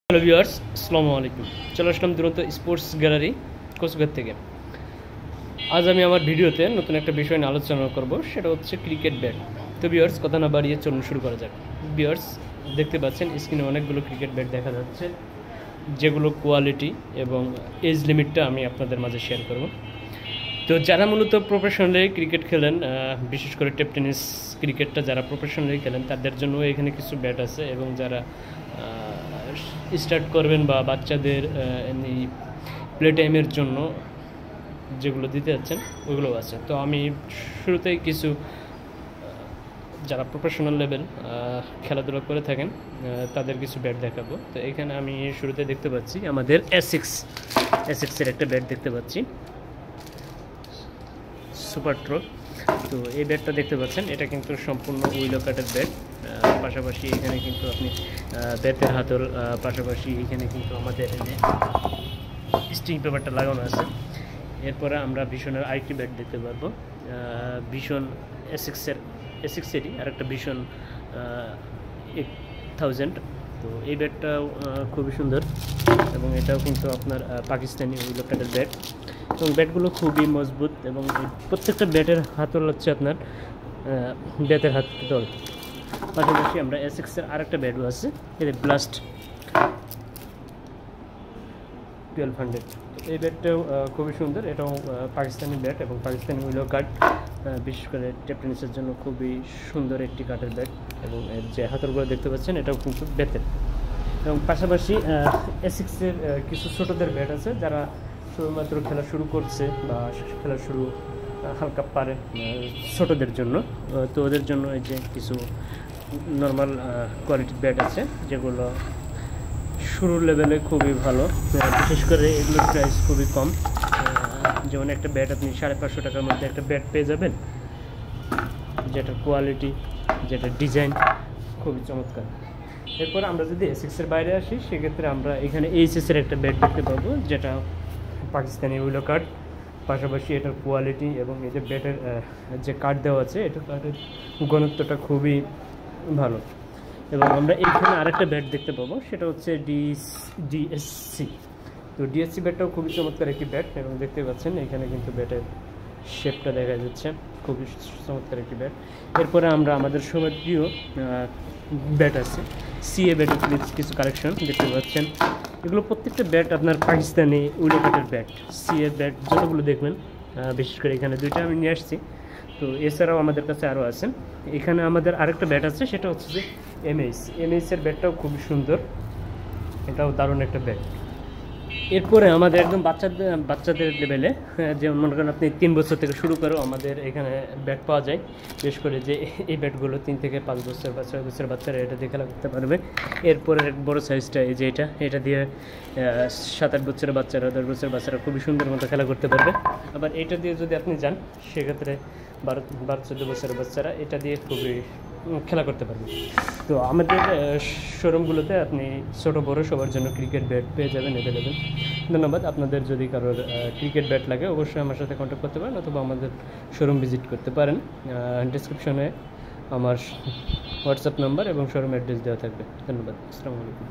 Hello viewers, আসসালামু আলাইকুম। চলে আসলাম দুরন্ত স্পোর্টস গ্যালারি কোচবিহার থেকে। আজ আমি আমার ভিডিওতে নতুন একটা বিষয় নিয়ে আলোচনা করব, সেটা হচ্ছে ক্রিকেট ব্যাট। তো ভিউয়ার্স, কথা না বাড়িয়ে চলুন শুরু করা যাক। ভিউয়ার্স, দেখতে পাচ্ছেন স্ক্রিনে অনেকগুলো ক্রিকেট ব্যাট দেখা যাচ্ছে, যেগুলো কোয়ালিটি এবং এজ লিমিটটা আমি আপনাদের মাঝে শেয়ার করব। তো যারা মূলত প্রফেশনালি ক্রিকেট খেলেন, বিশেষ করে টেপ টেনিস ক্রিকেটটা যারা প্রফেশনালি খেলেন তাদের জন্য এখানে কিছু ব্যাট আছে, এবং যারা স্টার্ট করবেন বা বাচ্চাদের এমনি প্লে টাইমের জন্য যেগুলো দিতে যাচ্ছেন ওইগুলো আছে। তো আমি শুরুতেই কিছু যারা প্রফেশনাল লেভেল খেলাধুলা করে থাকেন তাদের কিছু ব্যাট দেখাবো। তো এখানে আমি শুরুতে দেখতে পাচ্ছি আমাদের এসিক্সের একটা ব্যাট দেখতে পাচ্ছি, সুপার ট্রো। তো এই ব্যাটটা দেখতে পাচ্ছেন, এটা কিন্তু সম্পূর্ণ উইলো কাটের ব্যাট। পাশাপাশি এখানে কিন্তু আপনি ব্যাটের হাতল, পাশাপাশি এখানে কিন্তু আমাদের স্ট্রিং পেপারটা লাগানো আছে। এরপরে আমরা ভীষণের আরেকটি ব্যাট দেখতে পারবো, ভীষণ এসিক্সেরই আর একটা ভীষণ 8000। তো এই ব্যাটটাও খুবই সুন্দর, এবং এটাও কিন্তু আপনার পাকিস্তানি উইলো কাটের ব্যাট, এবং ব্যাটগুলো খুবই মজবুত, এবং প্রত্যেকটা ব্যাটের হাতল হচ্ছে আপনার ব্যাটের হাতল। পাশাপাশি আমরা এসিক্সের আরেকটা ব্যাটও আছে, এটা ব্লাস্ট 1200। এই ব্যাটটাও খুবই সুন্দর, এটাও পাকিস্তানি ব্যাট এবং পাকিস্তানি উইলো কাট, বিশেষ করে টেপ টেনিসের জন্য খুবই সুন্দর একটি কাঠের ব্যাট। এবং এর যে হাতলগুলো দেখতে পাচ্ছেন এটাও কিন্তু বেতের। এবং পাশাপাশি এসিক্সের কিছু ছোটোদের ব্যাট আছে, যারা শুধুমাত্র খেলা শুরু করছে বা খেলা শুরু হালকা পারে ছোটোদের জন্য। তো ওদের জন্য এই যে কিছু নর্মাল কোয়ালিটির ব্যাট আছে, যেগুলো শুরুর লেভেলে খুবই ভালো। বিশেষ করে এগুলোর প্রাইস খুবই কম। যেমন একটা ব্যাট আপনি 550 টাকার মধ্যে একটা ব্যাট পেয়ে যাবেন, যেটার কোয়ালিটি, যেটার ডিজাইন খুবই চমৎকার। এরপর আমরা যদি এসিক্সের বাইরে আসি, সেক্ষেত্রে আমরা এখানে এইচএসের একটা ব্যাট দেখতে পাবো, যেটা পাকিস্তানি উইলো কাট। পাশাপাশি এটার কোয়ালিটি এবং এই যে ব্যাটের যে কাট দেওয়া আছে, এটার কাটের ঘনত্বটা খুবই ভালো। এবং আমরা এখানে আরেকটা ব্যাট দেখতে পাবো, সেটা হচ্ছে ডিএসসি। তো ডিএসসি ব্যাটটাও খুবই চমৎকার একটি ব্যাট, এবং দেখতে পাচ্ছেন এখানে কিন্তু ব্যাটের শেপটা দেখা যাচ্ছে, খুবই চমৎকার একটি ব্যাট। এরপরে আমরা আমাদের সবার প্রিয় ব্যাট আছে, সিএ ব্যাটের কিছু কালেকশন দেখতে পাচ্ছেন। এগুলো প্রত্যেকটা ব্যাট আপনার পাকিস্তানি উইলো কাটের ব্যাট। সিএ ব্যাট যতগুলো দেখবেন, বিশেষ করে এখানে দুইটা আমি নিয়ে আসছি। তো এছাড়াও আমাদের কাছে আরও আছে। এখানে আমাদের আরেকটা ব্যাট আছে, সেটা হচ্ছে যে এমএইচের ব্যাটটাও খুবই সুন্দর, এটাও দারুণ একটা ব্যাট। এরপরে আমাদের একদম বাচ্চাদের লেভেলে, যেমন মনে করেন আপনি 3 বছর থেকে শুরু করেও আমাদের এখানে ব্যাট পাওয়া যায়। বিশেষ করে যে এই ব্যাটগুলো 3 থেকে 5 বছর বা 6 বছর বাচ্চারা এটা দিয়ে খেলা করতে পারবে। এরপরে বড় সাইজটা এই যে এটা দিয়ে 7-8 বছরের বাচ্চারা, 10 বছরের বাচ্চারা খুবই সুন্দর মতো খেলা করতে পারবে। আবার এটা দিয়ে যদি আপনি যান, সেক্ষেত্রে 12-14 বছরের বাচ্চারা এটা দিয়ে খুবই খেলা করতে পারবে। তো আমাদের শোরুমগুলোতে আপনি ছোটো বড়ো সবার জন্য ক্রিকেট ব্যাট পেয়ে যাবেন অ্যাভেলেবেল। ধন্যবাদ। আপনাদের যদি কারোর ক্রিকেট ব্যাট লাগে, অবশ্যই আমার সাথে কন্ট্যাক্ট করতে পারেন, অথবা আমাদের শোরুম ভিজিট করতে পারেন। ডিসক্রিপশনে আমার হোয়াটসঅ্যাপ নাম্বার এবং শোরুম অ্যাড্রেস দেওয়া থাকবে। ধন্যবাদ। আসসালামু আলাইকুম।